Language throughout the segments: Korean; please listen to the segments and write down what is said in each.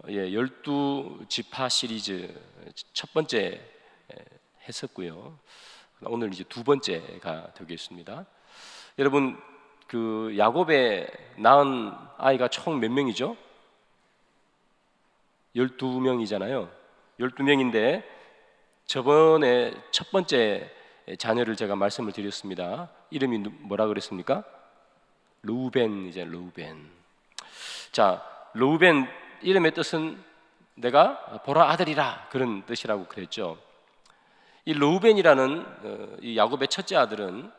12 지파 시리즈 첫 번째 했었고요. 오늘 이제 두 번째가 되겠습니다. 여러분, 그 야곱의 낳은 아이가 총 몇 명이죠? 12명이잖아요. 12명인데 저번에 첫 번째 자녀를 제가 말씀을 드렸습니다. 이름이 뭐라 그랬습니까? 르우벤이죠. 르우벤. 자, 르우벤 이름의 뜻은 내가 보라 아들이라, 그런 뜻이라고 그랬죠. 이 르우벤이라는 이 야곱의 첫째 아들은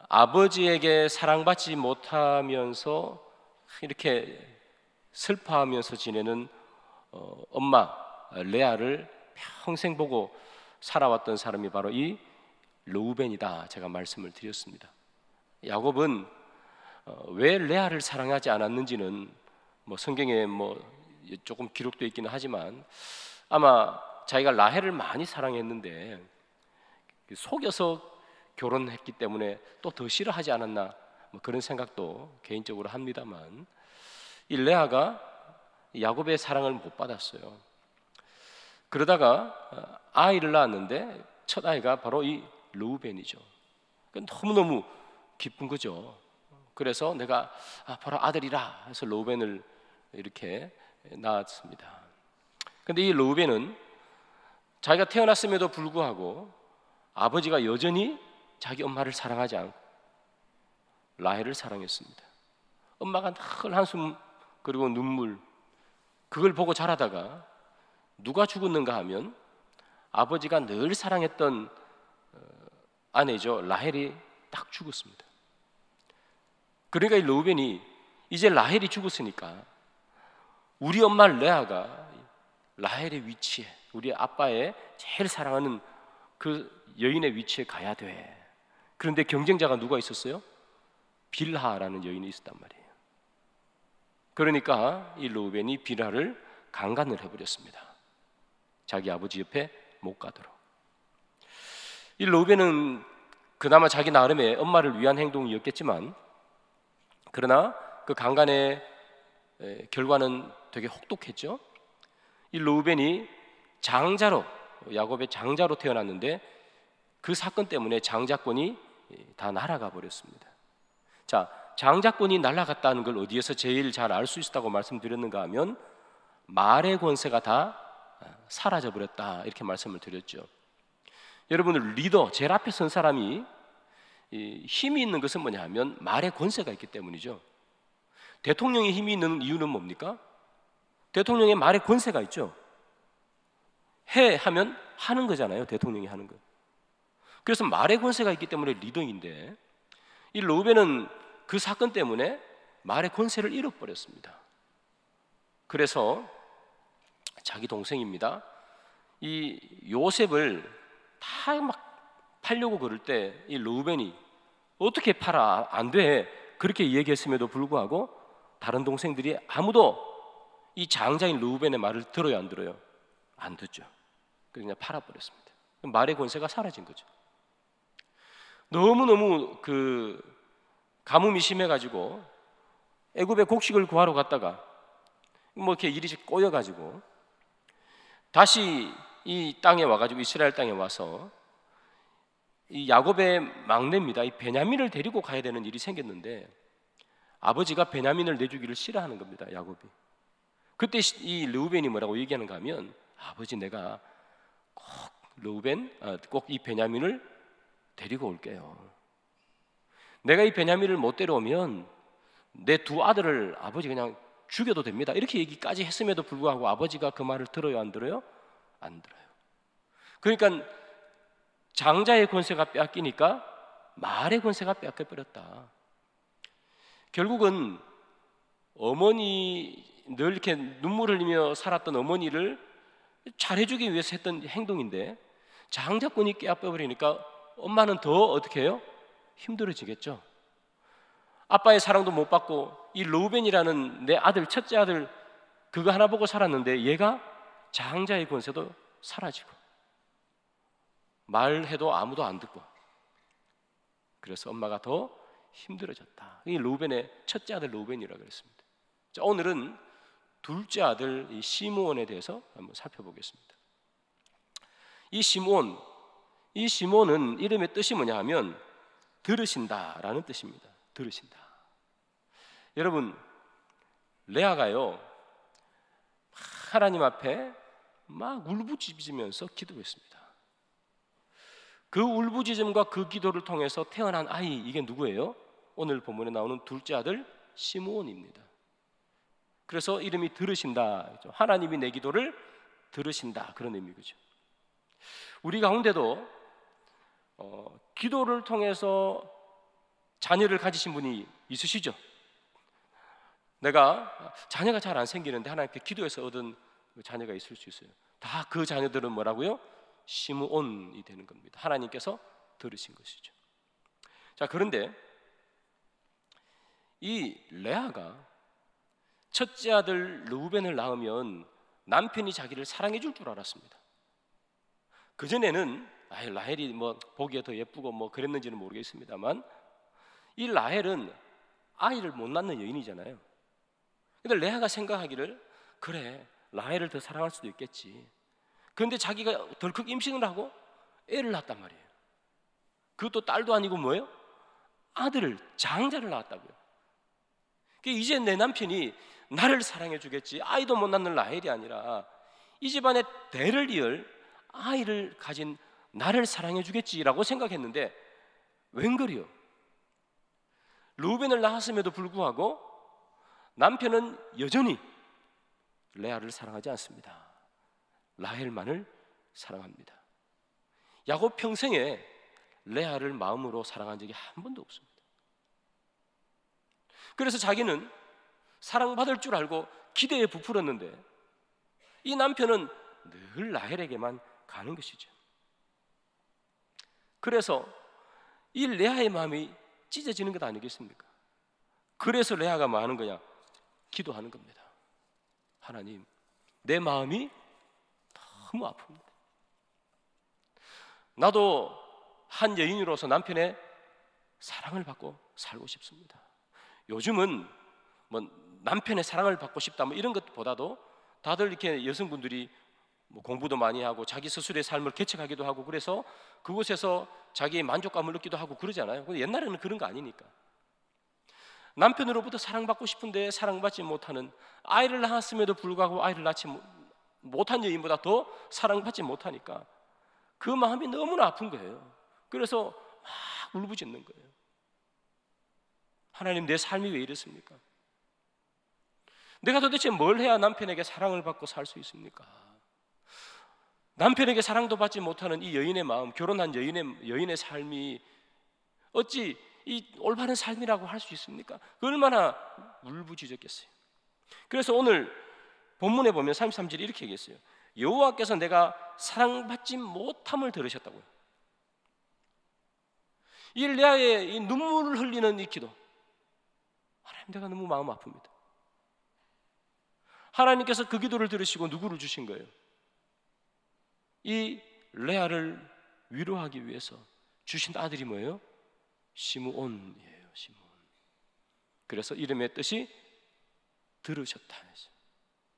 아버지에게 사랑받지 못하면서 이렇게 슬퍼하면서 지내는 엄마 레아를 평생 보고 살아왔던 사람이 바로 이 르우벤이다, 제가 말씀을 드렸습니다. 야곱은 왜 레아를 사랑하지 않았는지는 성경에 조금 기록되어 있기는 하지만 아마 자기가 라헬을 많이 사랑했는데 속여서 결혼했기 때문에 또 더 싫어하지 않았나, 그런 생각도 개인적으로 합니다만, 이 레아가 야곱의 사랑을 못 받았어요. 그러다가 아이를 낳았는데 첫 아이가 바로 이 르우벤이죠. 너무너무 기쁜 거죠. 그래서 내가 바로 아들이라 해서 르우벤을 이렇게 낳았습니다. 근데 이 르우벤은 자기가 태어났음에도 불구하고 아버지가 여전히 자기 엄마를 사랑하지 않고 라헬을 사랑했습니다. 엄마가 늘 한숨 그리고 눈물, 그걸 보고 자라다가 누가 죽었는가 하면 아버지가 늘 사랑했던 아내죠, 라헬이 딱 죽었습니다. 그러니까 이 르우벤이 이제 라헬이 죽었으니까 우리 엄마 레아가 라헬의 위치에, 우리 아빠의 제일 사랑하는 그 여인의 위치에 가야 돼. 그런데 경쟁자가 누가 있었어요? 빌하라는 여인이 있었단 말이에요. 그러니까 이 르우벤이 빌하를 강간을 해버렸습니다. 자기 아버지 옆에 못 가도록. 이 르우벤은 그나마 자기 나름의 엄마를 위한 행동이었겠지만, 그러나 그 강간의 결과는 되게 혹독했죠. 이 르우벤이 장자로, 야곱의 장자로 태어났는데 그 사건 때문에 장자권이 다 날아가 버렸습니다. 자, 장자권이 날아갔다는 걸 어디에서 제일 잘 알 수 있었다고 말씀드렸는가 하면 말의 권세가 다 사라져 버렸다, 이렇게 말씀을 드렸죠. 여러분들, 리더, 제일 앞에 선 사람이 힘이 있는 것은 뭐냐 하면 말의 권세가 있기 때문이죠. 대통령이 힘이 있는 이유는 뭡니까? 대통령의 말의 권세가 있죠. 해 하면 하는 거잖아요, 대통령이 하는 거. 그래서 말의 권세가 있기 때문에 리더인데, 이 르우벤은 그 사건 때문에 말의 권세를 잃어버렸습니다. 그래서 자기 동생입니다, 이 요셉을 다 막 팔려고 그럴 때 이 르우벤이 어떻게 팔아, 안 돼, 그렇게 얘기했음에도 불구하고 다른 동생들이 아무도 이 장자인 르우벤의 말을 들어요, 안 들어요? 안 듣죠. 그냥 팔아버렸습니다. 말의 권세가 사라진 거죠. 너무너무 가뭄이 심해가지고 애굽에 곡식을 구하러 갔다가 이렇게 일이 꼬여가지고 다시 이 땅에 와가지고 이스라엘 땅에 와서 이 야곱의 막내입니다, 이 베냐민을 데리고 가야 되는 일이 생겼는데 아버지가 베냐민을 내주기를 싫어하는 겁니다, 야곱이. 그때 이 르우벤이 뭐라고 얘기하는가 하면, 아버지, 내가 꼭 이 베냐민을 데리고 올게요. 내가 이 베냐민을 못 데려오면 내 두 아들을 아버지 그냥 죽여도 됩니다, 이렇게 얘기까지 했음에도 불구하고 아버지가 그 말을 들어요, 안 들어요? 안 들어요. 그러니까 장자의 권세가 빼앗기니까 말의 권세가 빼앗겨버렸다. 결국은 어머니, 늘 이렇게 눈물을 흘리며 살았던 어머니를 잘해주기 위해서 했던 행동인데 장자권이 깨앗겨버리니까 엄마는 더 어떻게 해요? 힘들어지겠죠. 아빠의 사랑도 못 받고 이 르우벤이라는 내 아들, 첫째 아들, 그거 하나 보고 살았는데 얘가 장자의 권세도 사라지고 말해도 아무도 안 듣고, 그래서 엄마가 더 힘들어졌다. 이 르우벤의 첫째 아들 르우벤이라고 그랬습니다. 자, 오늘은 둘째 아들 이 시므온에 대해서 한번 살펴보겠습니다. 이 시므온은 이름의 뜻이 뭐냐 하면 들으신다라는 뜻입니다. 들으신다. 여러분, 레아가요 하나님 앞에 막 울부짖으면서 기도했습니다. 그 울부짖음과 그 기도를 통해서 태어난 아이, 이게 누구예요? 오늘 본문에 나오는 둘째 아들 시므온입니다. 그래서 이름이 들으신다, 하나님이 내 기도를 들으신다, 그런 의미죠. 우리 가운데도 기도를 통해서 자녀를 가지신 분이 있으시죠? 내가 자녀가 잘 안 생기는데 하나님께 기도해서 얻은 자녀가 있을 수 있어요. 다 그 자녀들은 뭐라고요? 시므온이 되는 겁니다. 하나님께서 들으신 것이죠. 자, 그런데 이 레아가 첫째 아들 르우벤을 낳으면 남편이 자기를 사랑해 줄 줄 알았습니다. 그전에는 라헬이 뭐 보기에 더 예쁘고 뭐 그랬는지는 모르겠습니다만, 이 라헬은 아이를 못 낳는 여인이잖아요. 근데 레아가 생각하기를, 그래, 라헬을 더 사랑할 수도 있겠지. 그런데 자기가 덜컥 임신을 하고 애를 낳았단 말이에요. 그것도 딸도 아니고 뭐예요? 아들을, 장자를 낳았다고요. 이제 내 남편이 나를 사랑해 주겠지, 아이도 못 낳는 라헬이 아니라 이 집안의 대를 이을 아이를 가진 나를 사랑해 주겠지라고 생각했는데 웬걸이요? 르우벤을 낳았음에도 불구하고 남편은 여전히 레아를 사랑하지 않습니다. 라헬만을 사랑합니다. 야곱 평생에 레아를 마음으로 사랑한 적이 한 번도 없습니다. 그래서 자기는 사랑받을 줄 알고 기대에 부풀었는데 이 남편은 늘 라헬에게만 가는 것이죠. 그래서 이 레아의 마음이 찢어지는 것 아니겠습니까? 그래서 레아가 뭐 하는 거냐? 기도하는 겁니다. 하나님, 내 마음이 너무 아픕니다. 나도 한 여인으로서 남편의 사랑을 받고 살고 싶습니다. 요즘은 뭐 남편의 사랑을 받고 싶다 뭐 이런 것보다도 다들 이렇게 여성분들이 뭐 공부도 많이 하고 자기 스스로의 삶을 개척하기도 하고, 그래서 그곳에서 자기의 만족감을 얻기도 하고 그러잖아요. 근데 옛날에는 그런 거 아니니까. 남편으로부터 사랑받고 싶은데 사랑받지 못하는, 아이를 낳았음에도 불구하고 아이를 낳지 못한 여인보다 더 사랑받지 못하니까 그 마음이 너무나 아픈 거예요. 그래서 막 울부짖는 거예요. 하나님, 내 삶이 왜 이렇습니까? 내가 도대체 뭘 해야 남편에게 사랑을 받고 살 수 있습니까? 남편에게 사랑도 받지 못하는 이 여인의 마음, 결혼한 여인의 삶이 어찌 이 올바른 삶이라고 할 수 있습니까? 얼마나 울부짖었겠어요. 그래서 오늘 본문에 보면 33절에 이렇게 얘기했어요. 여호와께서 내가 사랑받지 못함을 들으셨다고요. 이 레아의 이 눈물을 흘리는 이 기도, 하나님, 내가 너무 마음 아픕니다. 하나님께서 그 기도를 들으시고 누구를 주신 거예요? 이 레아를 위로하기 위해서 주신 아들이 뭐예요? 시므온이에요. 시므온. 그래서 이름의 뜻이 들으셨다.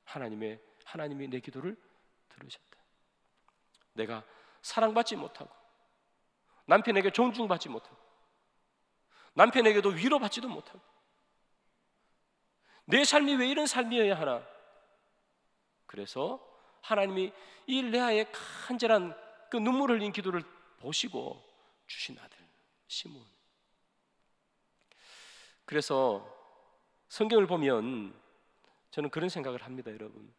하나님이 내 기도를 들으셨다. 내가 사랑받지 못하고 남편에게 존중받지 못하고 남편에게도 위로받지도 못하고 내 삶이 왜 이런 삶이어야 하나? 그래서 하나님이 이 레아의 간절한 그 눈물 흘린 기도를 보시고 주신 아들 시므온. 그래서 성경을 보면 저는 그런 생각을 합니다, 여러분.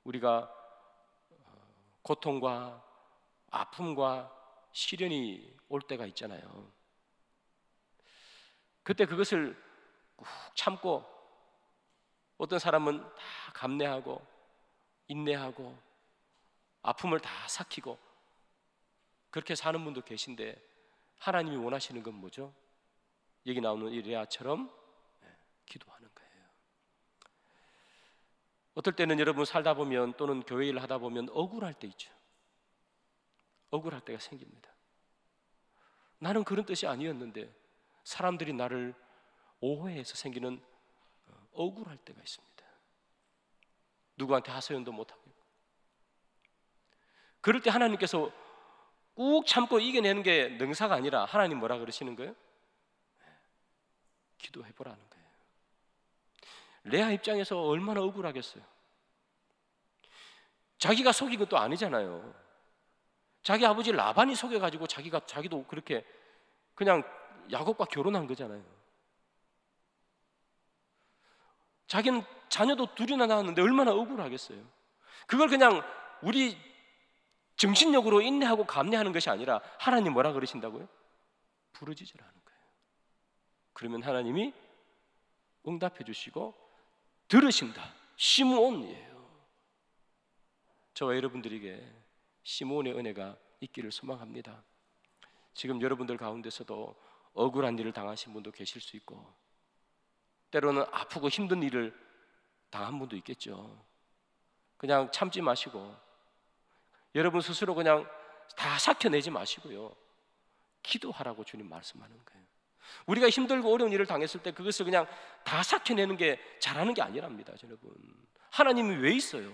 우리가 고통과 아픔과 시련이 올 때가 있잖아요. 그때 그것을 꾹 참고, 어떤 사람은 다 감내하고 인내하고 아픔을 다 삭히고 그렇게 사는 분도 계신데, 하나님이 원하시는 건 뭐죠? 여기 나오는 이 레아처럼 기도하는 거예요. 어떨 때는 여러분 살다 보면 또는 교회 일을 하다 보면 억울할 때 있죠. 억울할 때가 생깁니다. 나는 그런 뜻이 아니었는데 사람들이 나를 오해해서 생기는 억울할 때가 있습니다. 누구한테 하소연도 못하고. 그럴 때 하나님께서 꾹 참고 이겨내는 게 능사가 아니라 하나님 뭐라 그러시는 거예요? 기도해보라는 거예요. 레아 입장에서 얼마나 억울하겠어요. 자기가 속인 것도 아니잖아요. 자기 아버지 라반이 속여가지고 자기도 그렇게 그냥 야곱과 결혼한 거잖아요. 자기는 자녀도 둘이나 낳았는데 얼마나 억울하겠어요. 그걸 그냥 우리 정신력으로 인내하고 감내하는 것이 아니라 하나님 뭐라 그러신다고요? 부르짖으라는 거예요. 그러면 하나님이 응답해 주시고 들으신다. 시므온이에요. 저와 여러분들에게 시므온의 은혜가 있기를 소망합니다. 지금 여러분들 가운데서도 억울한 일을 당하신 분도 계실 수 있고, 때로는 아프고 힘든 일을 당한 분도 있겠죠. 그냥 참지 마시고, 여러분 스스로 그냥 다 삭혀내지 마시고요, 기도하라고 주님 말씀하는 거예요. 우리가 힘들고 어려운 일을 당했을 때 그것을 그냥 다 삭혀내는 게 잘하는 게 아니랍니다. 여러분, 하나님이 왜 있어요?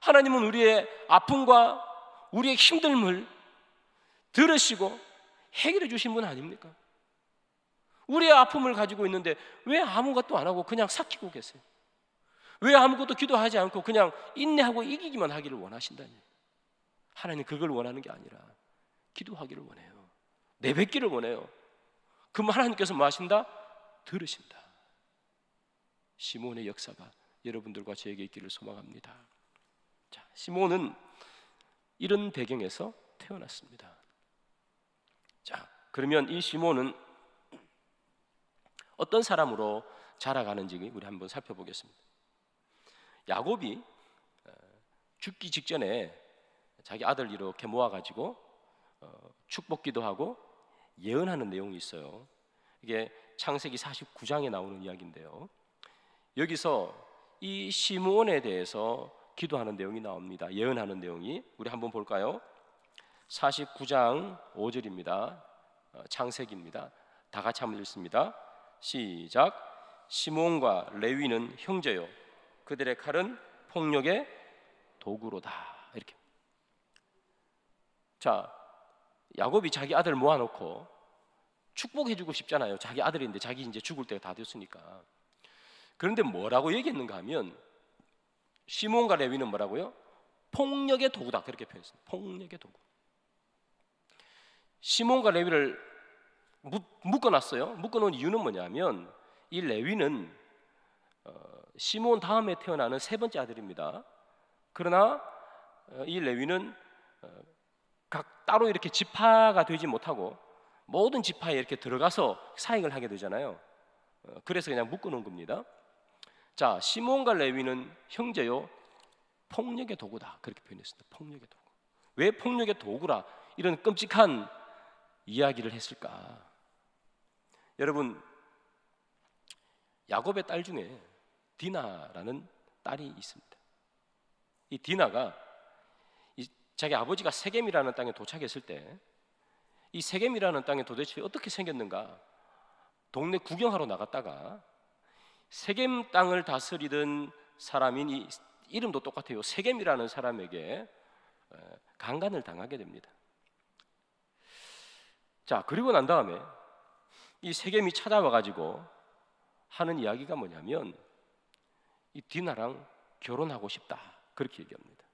하나님은 우리의 아픔과 우리의 힘듦을 들으시고 해결해 주신 분 아닙니까? 우리의 아픔을 가지고 있는데 왜 아무것도 안 하고 그냥 삭히고 계세요? 왜 아무것도 기도하지 않고 그냥 인내하고 이기기만 하기를 원하신다니? 하나님 그걸 원하는 게 아니라 기도하기를 원해요. 내뱉기를 원해요. 그럼 하나님께서 뭐 하신다? 들으신다. 시몬의 역사가 여러분들과 저에게 있기를 소망합니다. 자, 시몬은 이런 배경에서 태어났습니다. 자, 그러면 이 시몬은 어떤 사람으로 자라가는지 우리 한번 살펴보겠습니다. 야곱이 죽기 직전에 자기 아들 이렇게 모아가지고 축복기도 하고 예언하는 내용이 있어요. 이게 창세기 49장에 나오는 이야기인데요, 여기서 이 시므온에 대해서 기도하는 내용이 나옵니다. 예언하는 내용이. 우리 한번 볼까요? 49장 5절입니다. 창세기입니다. 다 같이 한번 읽습니다. 시작. 시므온과 레위는 형제요, 그들의 칼은 폭력의 도구로다. 이렇게. 자, 야곱이 자기 아들 모아놓고 축복해주고 싶잖아요. 자기 아들인데 자기 이제 죽을 때가 다 됐으니까. 그런데 뭐라고 얘기했는가 하면 시몬과 레위는 뭐라고요? 폭력의 도구다, 그렇게 표현했습니다. 폭력의 도구. 시몬과 레위를 묶어놨어요. 묶어놓은 이유는 뭐냐면 이 레위는 시몬 다음에 태어나는 세 번째 아들입니다. 그러나 이 레위는 각 따로 이렇게 지파가 되지 못하고 모든 지파에 이렇게 들어가서 사역을 하게 되잖아요. 그래서 그냥 묶어놓은 겁니다. 자, 시몬과 레위는 형제요, 폭력의 도구다, 그렇게 표현했습니다. 폭력의 도구. 왜 폭력의 도구라 이런 끔찍한 이야기를 했을까? 여러분, 야곱의 딸 중에 디나라는 딸이 있습니다. 이 디나가 자기 아버지가 세겜이라는 땅에 도착했을 때 이 세겜이라는 땅에 도대체 어떻게 생겼는가 동네 구경하러 나갔다가 세겜 땅을 다스리던 사람인, 이 이름도 똑같아요, 세겜이라는 사람에게 강간을 당하게 됩니다. 자, 그리고 난 다음에 이 세겜이 찾아와 가지고 하는 이야기가 뭐냐면 이 디나랑 결혼하고 싶다, 그렇게 얘기합니다.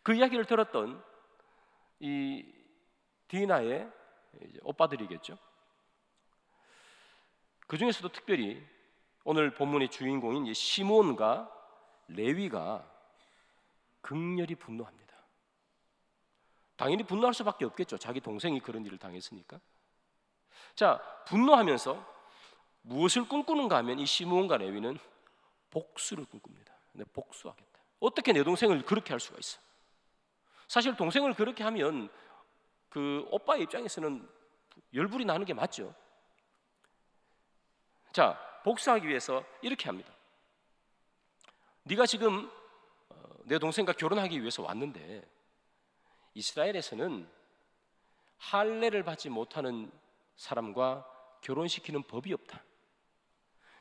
그 이야기를 들었던 이 디나의 이제 오빠들이겠죠. 그 중에서도 특별히 오늘 본문의 주인공인 이 시몬과 레위가 극렬히 분노합니다. 당연히 분노할 수밖에 없겠죠. 자기 동생이 그런 일을 당했으니까. 자, 분노하면서 무엇을 꿈꾸는가 하면 이 시몬과 레위는 복수를 꿈꿉니다. 복수하겠다. 어떻게 내 동생을 그렇게 할 수가 있어? 사실 동생을 그렇게 하면 그 오빠의 입장에서는 열불이 나는 게 맞죠. 자, 복수하기 위해서 이렇게 합니다. 네가 지금 내 동생과 결혼하기 위해서 왔는데 이스라엘에서는 할례를 받지 못하는 사람과 결혼시키는 법이 없다.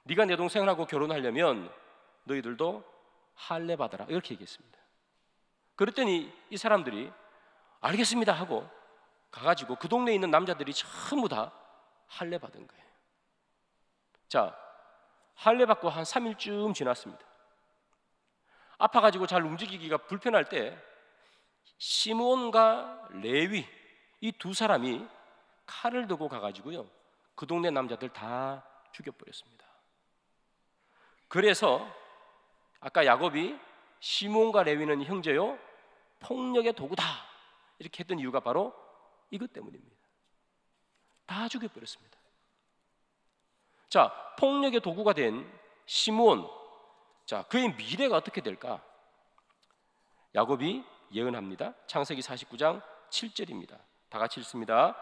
네가 내 동생하고 결혼하려면 너희들도 할례 받아라 이렇게 얘기했습니다. 그랬더니 이 사람들이 알겠습니다 하고 가가지고 그 동네에 있는 남자들이 전부 다 할례 받은 거예요. 자, 할례 받고 한 3일쯤 지났습니다. 아파가지고 잘 움직이기가 불편할 때 시므온과 레위 이 두 사람이 칼을 들고 가가지고요 그 동네 남자들 다 죽여버렸습니다. 그래서 아까 야곱이 시므온과 레위는 형제요 폭력의 도구다 이렇게 했던 이유가 바로 이것 때문입니다. 다 죽여버렸습니다. 자, 폭력의 도구가 된 시므온, 자, 그의 미래가 어떻게 될까? 야곱이 예언합니다. 창세기 49장 7절입니다. 다 같이 읽습니다.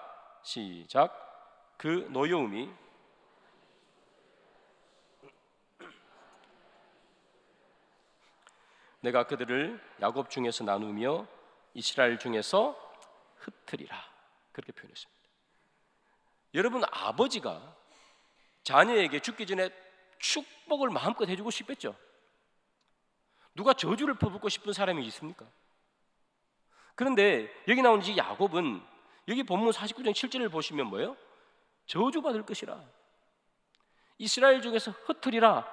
시작. 그 노여움이 내가 그들을 야곱 중에서 나누며 이스라엘 중에서 흩으리라 그렇게 표현했습니다. 여러분, 아버지가 자녀에게 죽기 전에 축복을 마음껏 해주고 싶었죠. 누가 저주를 퍼붓고 싶은 사람이 있습니까? 그런데 여기 나오는 이 야곱은 여기 본문 49장 7절을 보시면 뭐예요? 저주받을 것이라, 이스라엘 중에서 흩으리라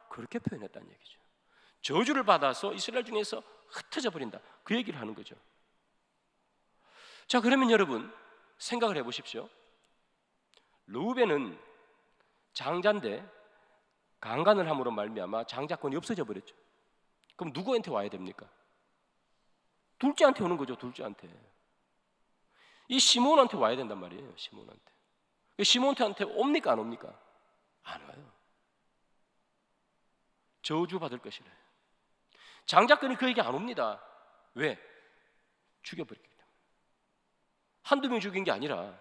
그렇게 표현했다는 얘기죠. 저주를 받아서 이스라엘 중에서 흩어져 버린다 그 얘기를 하는 거죠. 자, 그러면 여러분 생각을 해보십시오. 르우벤은 장자인데 강간을 함으로 말미암아 장자권이 없어져 버렸죠. 그럼 누구한테 와야 됩니까? 둘째한테 오는 거죠. 둘째한테. 이 시몬한테 와야 된단 말이에요. 시몬한테. 시몬한테 옵니까 안 옵니까? 안 와요. 저주받을 것이래. 장자권이 그에게 안 옵니다. 왜? 죽여버렸기 때문에. 한두 명 죽인 게 아니라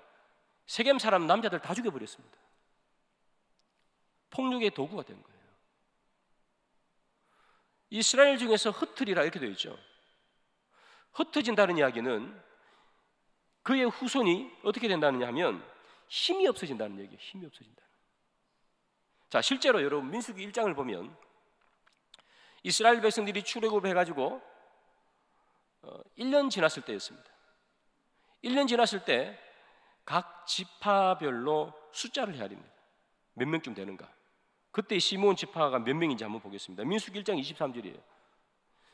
세겜 사람 남자들 다 죽여버렸습니다. 폭력의 도구가 된 거예요. 이스라엘 중에서 흩으리라 이렇게 되어 있죠. 흩어진다는 이야기는 그의 후손이 어떻게 된다느냐 하면 힘이 없어진다는 얘기예요. 힘이 없어진다. 자, 실제로 여러분 민수기 1장을 보면 이스라엘 백성들이 출애굽해가지고 1년 지났을 때였습니다. 1년 지났을 때 각 지파별로 숫자를 헤아립니다. 몇 명쯤 되는가? 그때 시므온 지파가 몇 명인지 한번 보겠습니다. 민수기 1장 23절이에요.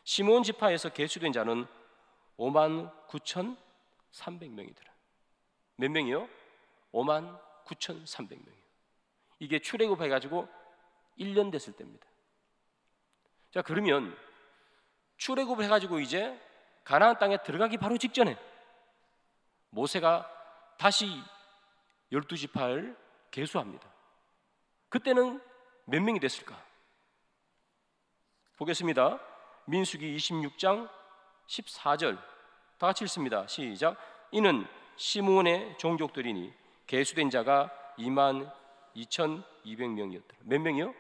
시므온 지파에서 계수된 자는 59,300명이더라. 몇 명이요? 59,300명이요. 이게 출애굽해가지고 1년 됐을 때입니다. 자, 그러면 출애굽을 해가지고 이제 가나안 땅에 들어가기 바로 직전에 모세가 다시 12지파를 계수합니다. 그때는 몇 명이 됐을까? 보겠습니다. 민수기 26장 14절 다 같이 읽습니다. 시작. 이는 시므온의 종족들이니 계수된 자가 22,200명이었더라. 몇 명이요?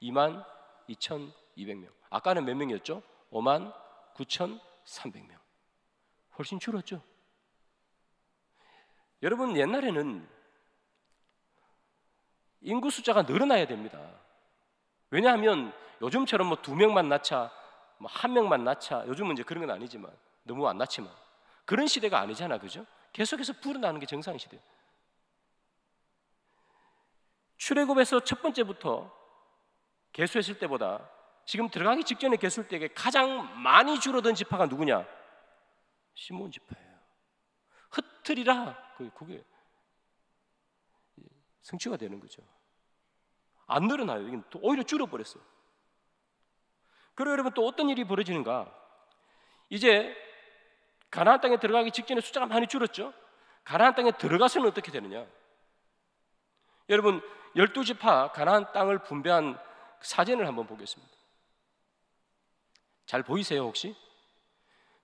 22,200명. 아까는 몇 명이었죠? 59,300명. 훨씬 줄었죠. 여러분, 옛날에는 인구 숫자가 늘어나야 됩니다. 왜냐하면 요즘처럼 뭐 2명만 낳자, 뭐 1명만 낳자, 요즘은 이제 그런 건 아니지만 너무 안 낳지만 그런 시대가 아니잖아, 그죠? 계속해서 불어나는 게 정상 시대. 출애굽에서 첫 번째부터 계수했을 때보다 지금 들어가기 직전에 계수할 때 가장 많이 줄어든 지파가 누구냐? 시므온 지파예요. 흩으리라, 그게 성취가 되는 거죠. 안 늘어나요. 이건 오히려 줄어버렸어요. 그리고 여러분 또 어떤 일이 벌어지는가? 이제 가나안 땅에 들어가기 직전에 숫자가 많이 줄었죠. 가나안 땅에 들어가서는 어떻게 되느냐? 여러분 12지파 가나안 땅을 분배한 사진을 한번 보겠습니다. 잘 보이세요 혹시?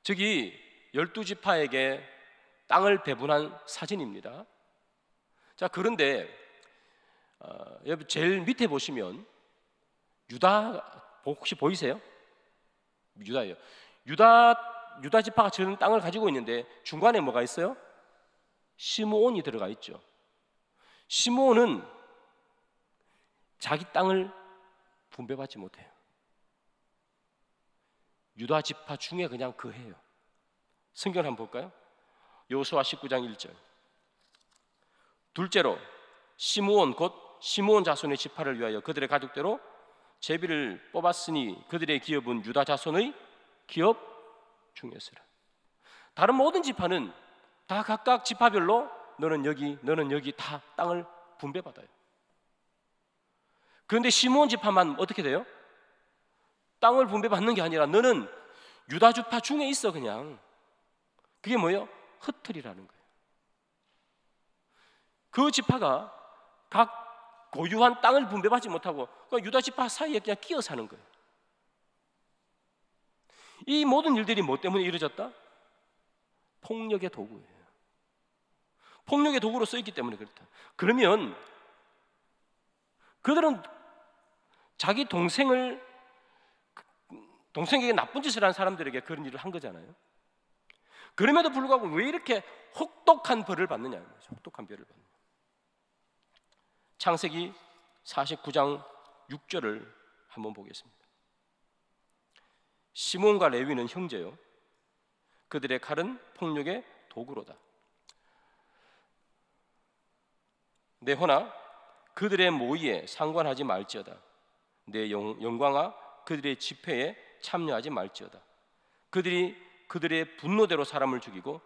저기 12지파에게 땅을 배분한 사진입니다. 자, 그런데 여러분 제일 밑에 보시면 유다 혹시 보이세요? 유다예요. 유다 지파가 저런 땅을 가지고 있는데 중간에 뭐가 있어요? 시므온이 들어가 있죠. 시므온은 자기 땅을 분배받지 못해요. 유다 지파 중에 그냥 그해요. 성경을 한번 볼까요? 여호수아 19장 1절. 둘째로 시므온 곧 시므온 자손의 지파를 위하여 그들의 가족대로 제비를 뽑았으니 그들의 기업은 유다 자손의 기업 중에서라. 다른 모든 지파는 다 각각 지파별로 너는 여기 너는 여기 다 땅을 분배받아요. 그런데 시므온 지파만 어떻게 돼요? 땅을 분배받는 게 아니라 너는 유다 지파 중에 있어. 그냥 그게 뭐예요? 흩틀이라는 거예요. 그 지파가 각 고유한 땅을 분배받지 못하고 유다 지파 사이에 그냥 끼어 사는 거예요. 이 모든 일들이 뭐 때문에 이루어졌다? 폭력의 도구예요. 폭력의 도구로 쓰였기 때문에 그렇다. 그러면 그들은 자기 동생에게 나쁜 짓을 한 사람들에게 그런 일을 한 거잖아요. 그럼에도 불구하고 왜 이렇게 혹독한 벌을 받느냐? 혹독한 벌을 받느냐? 창세기 49장 6절을 한번 보겠습니다. 시몬과 레위는 형제요 그들의 칼은 폭력의 도구로다. 내 호나 그들의 모의에 상관하지 말지어다. 내 영광아 그들의 집회에 참여하지 말지어다. 그들이 그들의 분노대로 사람을 죽이고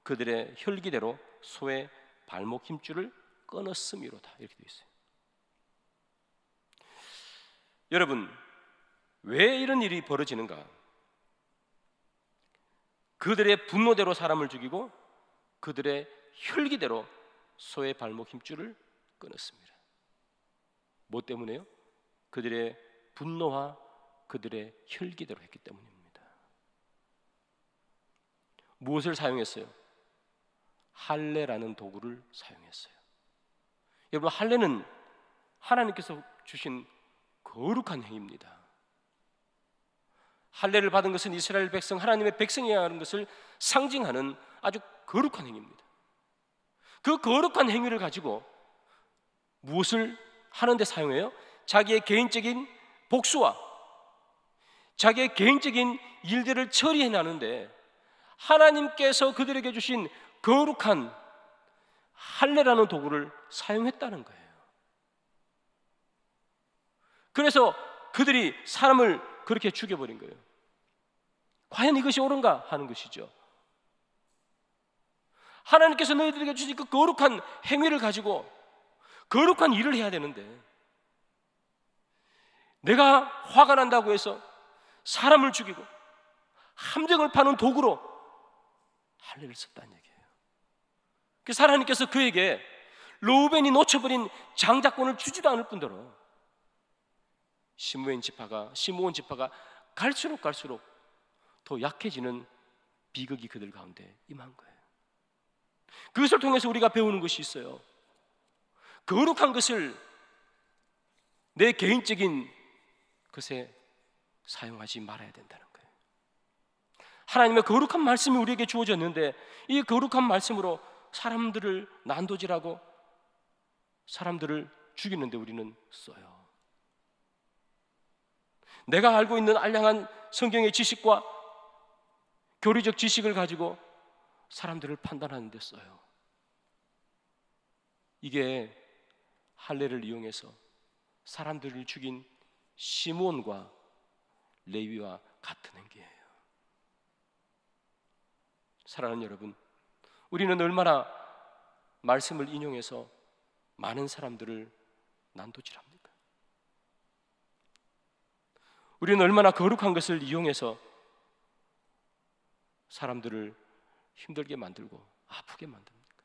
그들의 혈기대로 소의 발목 힘줄을 끊었음이로다. 이렇게 되어 있어요. 여러분, 왜 이런 일이 벌어지는가? 그들의 분노대로 사람을 죽이고 그들의 혈기대로 소의 발목 힘줄을 끊었습니다. 뭐 때문에요? 그들의 분노와 그들의 혈기대로 했기 때문입니다. 무엇을 사용했어요? 할례라는 도구를 사용했어요. 여러분, 할례는 하나님께서 주신 거룩한 행위입니다. 할례를 받은 것은 이스라엘 백성, 하나님의 백성이어야 하는 것을 상징하는 아주 거룩한 행위입니다. 그 거룩한 행위를 가지고 무엇을 하는데 사용해요? 자기의 개인적인 복수와 자기의 개인적인 일들을 처리해 나는데 하나님께서 그들에게 주신 거룩한 할례라는 도구를 사용했다는 거예요. 그래서 그들이 사람을 그렇게 죽여버린 거예요. 과연 이것이 옳은가 하는 것이죠. 하나님께서 너희들에게 주신 그 거룩한 행위를 가지고 거룩한 일을 해야 되는데 내가 화가 난다고 해서 사람을 죽이고 함정을 파는 도구로 할례를 썼다는 얘기예요. 그래서 하나님께서 그에게 르우벤이 놓쳐버린 장자권을 주지도 않을 뿐더러 시므온 지파가 갈수록 더 약해지는 비극이 그들 가운데 임한 거예요. 그것을 통해서 우리가 배우는 것이 있어요. 거룩한 것을 내 개인적인 것에 사용하지 말아야 된다는 거예요. 하나님의 거룩한 말씀이 우리에게 주어졌는데 이 거룩한 말씀으로 사람들을 난도질하고 사람들을 죽이는데 우리는 써요. 내가 알고 있는 알량한 성경의 지식과 교리적 지식을 가지고 사람들을 판단하는 데 써요. 이게 할례를 이용해서 사람들을 죽인 시므온과 레위와 같은 행위예요. 사랑하는 여러분, 우리는 얼마나 말씀을 인용해서 많은 사람들을 난도질합니까? 우리는 얼마나 거룩한 것을 이용해서 사람들을 힘들게 만들고 아프게 만듭니까?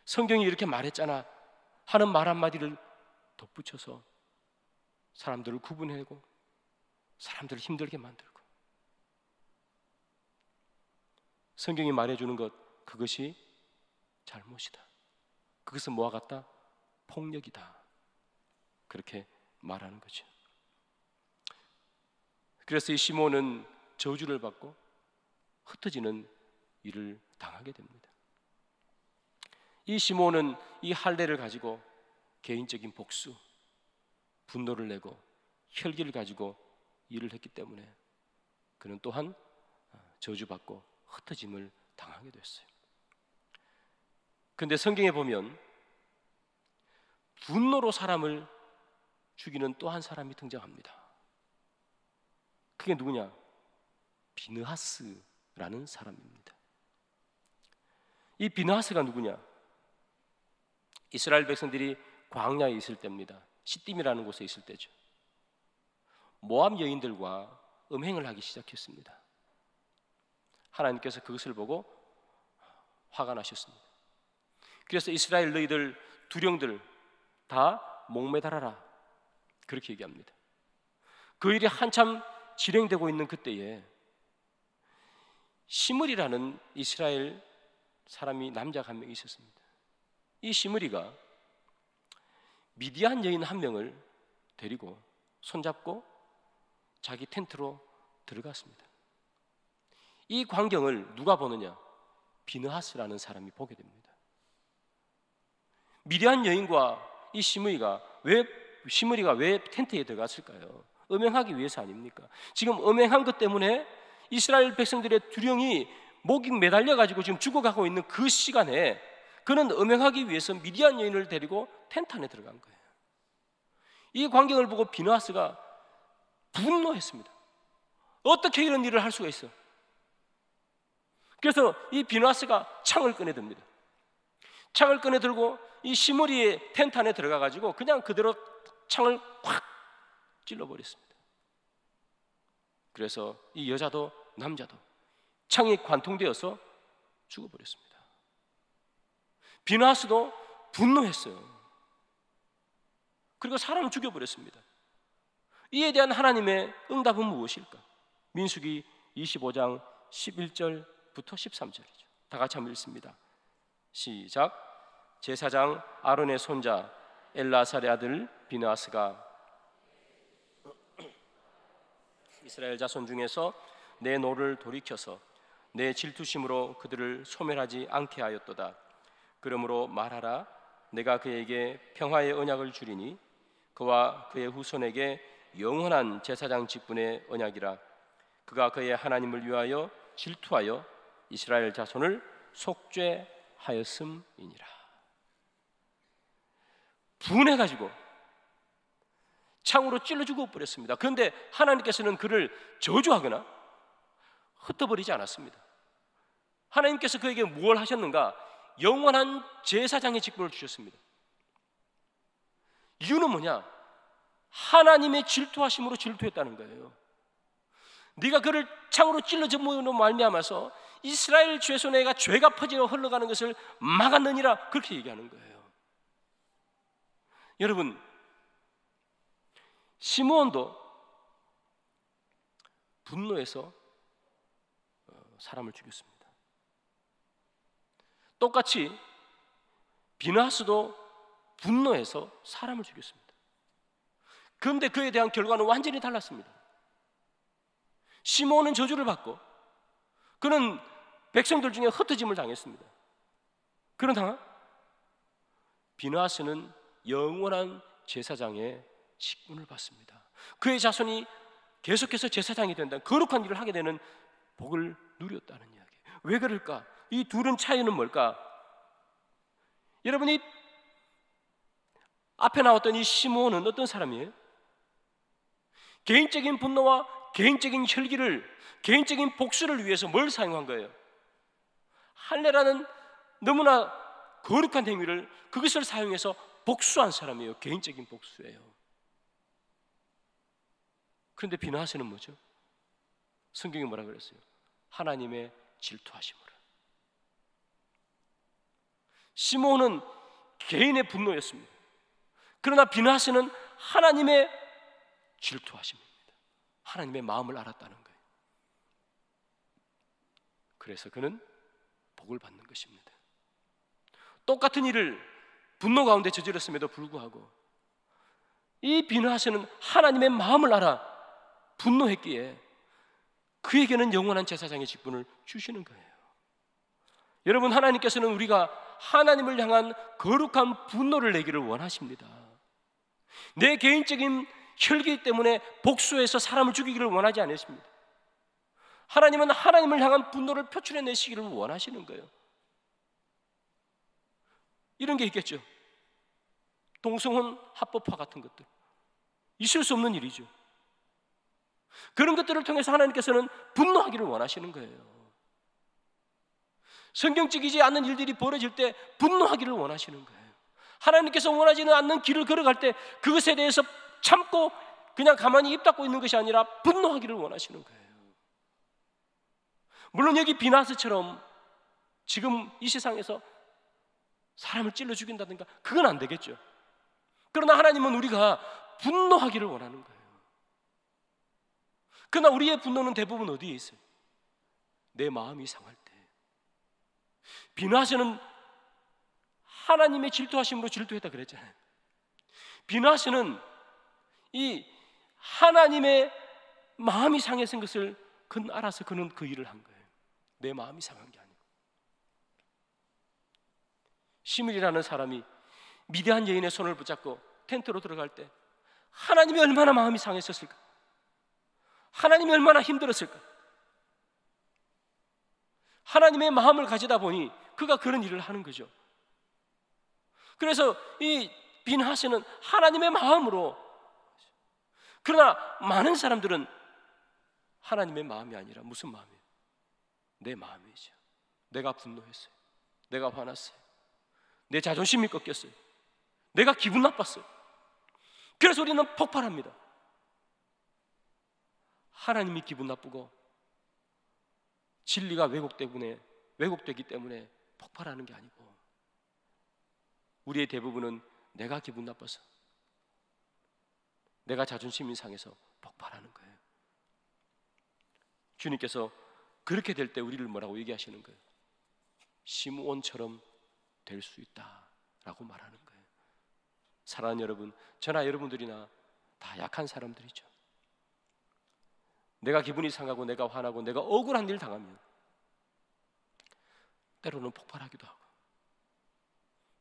성경이 이렇게 말했잖아 하는 말 한마디를 덧붙여서 사람들을 구분하고 사람들을 힘들게 만들고 성경이 말해주는 것 그것이 잘못이다. 그것은 뭐와 같다? 폭력이다. 그렇게 말하는 거죠. 그래서 이 시몬은 저주를 받고 흩어지는 일을 당하게 됩니다. 이 시몬은 이 할례를 가지고 개인적인 복수, 분노를 내고 혈기를 가지고 일을 했기 때문에 그는 또한 저주받고 흩어짐을 당하게 됐어요. 그런데 성경에 보면 분노로 사람을 죽이는 또 한 사람이 등장합니다. 그게 누구냐? 비느하스라는 사람입니다. 이 비느하스가 누구냐? 이스라엘 백성들이 광야에 있을 때입니다. 시딤이라는 곳에 있을 때죠. 모압 여인들과 음행을 하기 시작했습니다. 하나님께서 그것을 보고 화가 나셨습니다. 그래서 이스라엘 너희들 두령들 다 목매달아라, 그렇게 얘기합니다. 그 일이 한참 진행되고 있는 그때에 시므리라는 이스라엘 사람이, 남자가 한 명 있었습니다. 이 시므리가 미디안 여인 한 명을 데리고 손잡고 자기 텐트로 들어갔습니다. 이 광경을 누가 보느냐? 비느하스라는 사람이 보게 됩니다. 미디안 여인과 이 시므리가 왜 텐트에 들어갔을까요? 음행하기 위해서 아닙니까? 지금 음행한 것 때문에 이스라엘 백성들의 두령이 목이 매달려 가지고 지금 죽어가고 있는 그 시간에 그는 음행하기 위해서 미디안 여인을 데리고 텐트 안에 들어간 거예요. 이 광경을 보고 비느하스가 분노했습니다. 어떻게 이런 일을 할 수가 있어? 그래서 이 비느하스가 창을 꺼내듭니다. 창을 꺼내들고 이 시므리의 텐트 안에 들어가 가지고 그냥 그대로 창을 확 찔러버렸습니다. 그래서 이 여자도 남자도 창이 관통되어서 죽어버렸습니다. 비느하스도 분노했어요. 그리고 사람을 죽여버렸습니다. 이에 대한 하나님의 응답은 무엇일까? 민수기 25장 11절부터 13절이죠. 다 같이 한번 읽습니다. 시작. 제사장 아론의 손자 엘라살의 아들 비느하스가 이스라엘 자손 중에서 내 노를 돌이켜서 내 질투심으로 그들을 소멸하지 않게 하였도다. 그러므로 말하라. 내가 그에게 평화의 언약을 주리니 그와 그의 후손에게 영원한 제사장 직분의 언약이라. 그가 그의 하나님을 위하여 질투하여 이스라엘 자손을 속죄하였음이니라. 분해가지고 창으로 찔러 죽어버렸습니다. 그런데 하나님께서는 그를 저주하거나 흩어버리지 않았습니다. 하나님께서 그에게 무엇을 하셨는가? 영원한 제사장의 직분을 주셨습니다. 이유는 뭐냐? 하나님의 질투하심으로 질투했다는 거예요. 네가 그를 창으로 찔러 죽음으로 말미암아서 이스라엘 죄손에게 죄가 퍼지어 흘러가는 것을 막았느니라, 그렇게 얘기하는 거예요. 여러분, 시므온도 분노해서 사람을 죽였습니다. 똑같이 비느하스도 분노해서 사람을 죽였습니다. 그런데 그에 대한 결과는 완전히 달랐습니다. 시므온은 저주를 받고 그는 백성들 중에 흩어짐을 당했습니다. 그러나 비느하스는 영원한 제사장의 직분을 받습니다. 그의 자손이 계속해서 제사장이 된다는 거룩한 일을 하게 되는 복을 누렸다는 이야기. 왜 그럴까? 이 둘은 차이는 뭘까? 여러분이 앞에 나왔던 이 시므온은 어떤 사람이에요? 개인적인 분노와 개인적인 혈기를, 개인적인 복수를 위해서 뭘 사용한 거예요? 할례라는 너무나 거룩한 행위를, 그것을 사용해서 복수한 사람이에요. 개인적인 복수예요. 그런데 비느하스는 뭐죠? 성경이 뭐라 그랬어요? 하나님의 질투하심으로. 시므온은 개인의 분노였습니다. 그러나 비느하스는 하나님의 질투하심입니다. 하나님의 마음을 알았다는 거예요. 그래서 그는 복을 받는 것입니다. 똑같은 일을 분노 가운데 저질렀음에도 불구하고 이 비느하스는 하나님의 마음을 알아 분노했기에 그에게는 영원한 제사장의 직분을 주시는 거예요. 여러분, 하나님께서는 우리가 하나님을 향한 거룩한 분노를 내기를 원하십니다. 내 개인적인 혈기 때문에 복수해서 사람을 죽이기를 원하지 않으십니다. 하나님은 하나님을 향한 분노를 표출해내시기를 원하시는 거예요. 이런 게 있겠죠. 동성혼 합법화 같은 것들, 있을 수 없는 일이죠. 그런 것들을 통해서 하나님께서는 분노하기를 원하시는 거예요. 성경적이지 않는 일들이 벌어질 때 분노하기를 원하시는 거예요. 하나님께서 원하지는 않는 길을 걸어갈 때 그것에 대해서 참고 그냥 가만히 입 닫고 있는 것이 아니라 분노하기를 원하시는 거예요. 물론 여기 비나스처럼 지금 이 세상에서 사람을 찔러 죽인다든가 그건 안 되겠죠. 그러나 하나님은 우리가 분노하기를 원하는 거예요. 그러나 우리의 분노는 대부분 어디에 있어요? 내 마음이 상할 때. 비나스는 하나님의 질투하심으로 질투했다 그랬잖아요. 비나스는 이 하나님의 마음이 상해진 것을 그는 알아서 그는 그 일을 한 거예요. 내 마음이 상한 게 아니고. 시므리라는 사람이 미디안 여인의 손을 붙잡고 텐트로 들어갈 때 하나님이 얼마나 마음이 상했었을까? 하나님이 얼마나 힘들었을까? 하나님의 마음을 가지다 보니 그가 그런 일을 하는 거죠. 그래서 이 빈하스는 하나님의 마음으로, 그러나 많은 사람들은 하나님의 마음이 아니라 무슨 마음이에요? 내 마음이죠. 내가 분노했어요. 내가 화났어요. 내 자존심이 꺾였어요. 내가 기분 나빴어요. 그래서 우리는 폭발합니다. 하나님이 기분 나쁘고 진리가 왜곡되기 때문에 폭발하는 게 아니고, 우리의 대부분은 내가 기분 나빠서, 내가 자존심이 상해서 폭발하는 거예요. 주님께서 그렇게 될 때 우리를 뭐라고 얘기하시는 거예요? 시므온처럼 될 수 있다라고 말하는 거예요. 사랑하는 여러분, 저나 여러분들이나 다 약한 사람들이죠. 내가 기분이 상하고 내가 화나고 내가 억울한 일 당하면 때로는 폭발하기도 하고,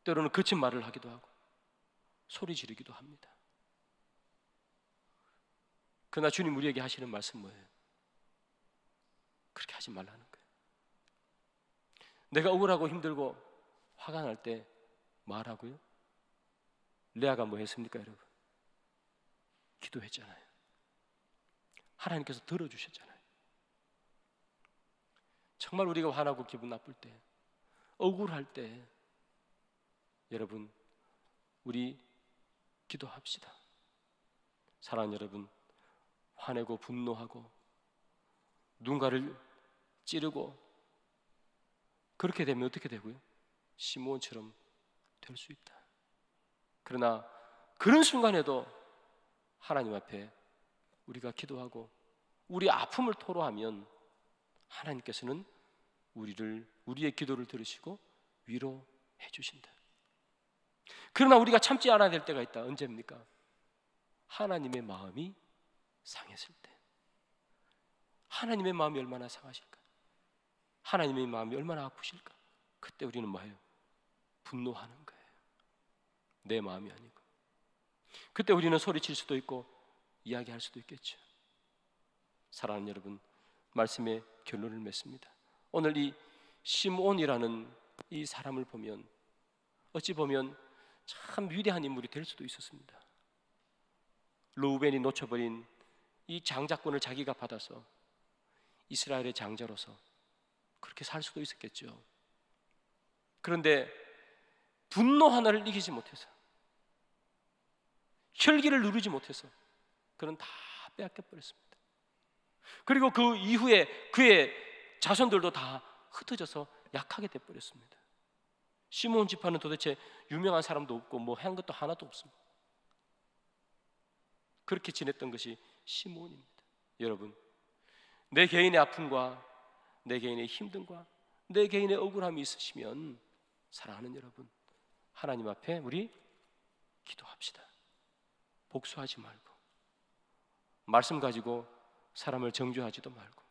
때로는 거친 말을 하기도 하고, 소리 지르기도 합니다. 그러나 주님 우리에게 하시는 말씀 뭐예요? 그렇게 하지 말라는 거예요. 내가 억울하고 힘들고 화가 날 때 말하고요. 레아가 뭐 했습니까, 여러분? 기도했잖아요. 하나님께서 들어주셨잖아요. 정말 우리가 화나고 기분 나쁠 때, 억울할 때, 여러분, 우리 기도합시다. 사랑하는 여러분, 화내고 분노하고 누군가를 찌르고 그렇게 되면 어떻게 되고요? 시므온처럼 될 수 있다. 그러나 그런 순간에도 하나님 앞에 우리가 기도하고 우리 아픔을 토로하면 하나님께서는 우리의 기도를 들으시고 위로해 주신다. 그러나 우리가 참지 않아야 될 때가 있다. 언제입니까? 하나님의 마음이 상했을 때. 하나님의 마음이 얼마나 상하실까? 하나님의 마음이 얼마나 아프실까? 그때 우리는 뭐예요? 분노하는 거예요. 내 마음이 아니고. 그때 우리는 소리칠 수도 있고 이야기할 수도 있겠죠. 사랑하는 여러분, 말씀의 결론을 맺습니다. 오늘 이 시므온이라는 이 사람을 보면 어찌 보면 참 위대한 인물이 될 수도 있었습니다. 르우벤이 놓쳐버린 이 장자권을 자기가 받아서 이스라엘의 장자로서 그렇게 살 수도 있었겠죠. 그런데 분노 하나를 이기지 못해서, 혈기를 누르지 못해서 그는 다 빼앗겨 버렸습니다. 그리고 그 이후에 그의 자손들도 다 흩어져서 약하게 돼 버렸습니다. 시므온 지파는 도대체 유명한 사람도 없고 뭐 한 것도 하나도 없습니다. 그렇게 지냈던 것이 시므온입니다. 여러분, 내 개인의 아픔과 내 개인의 힘듦과 내 개인의 억울함이 있으시면 사랑하는 여러분, 하나님 앞에 우리 기도합시다. 복수하지 말고, 말씀 가지고 사람을 정죄하지도 말고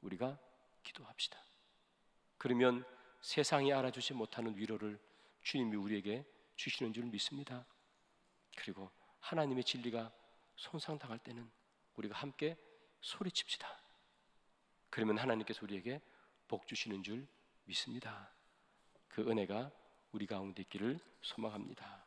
우리가 기도합시다. 그러면 세상이 알아주지 못하는 위로를 주님이 우리에게 주시는 줄 믿습니다. 그리고 하나님의 진리가 손상당할 때는 우리가 함께 소리칩시다. 그러면 하나님께서 우리에게 복 주시는 줄 믿습니다. 그 은혜가 우리 가운데 있기를 소망합니다.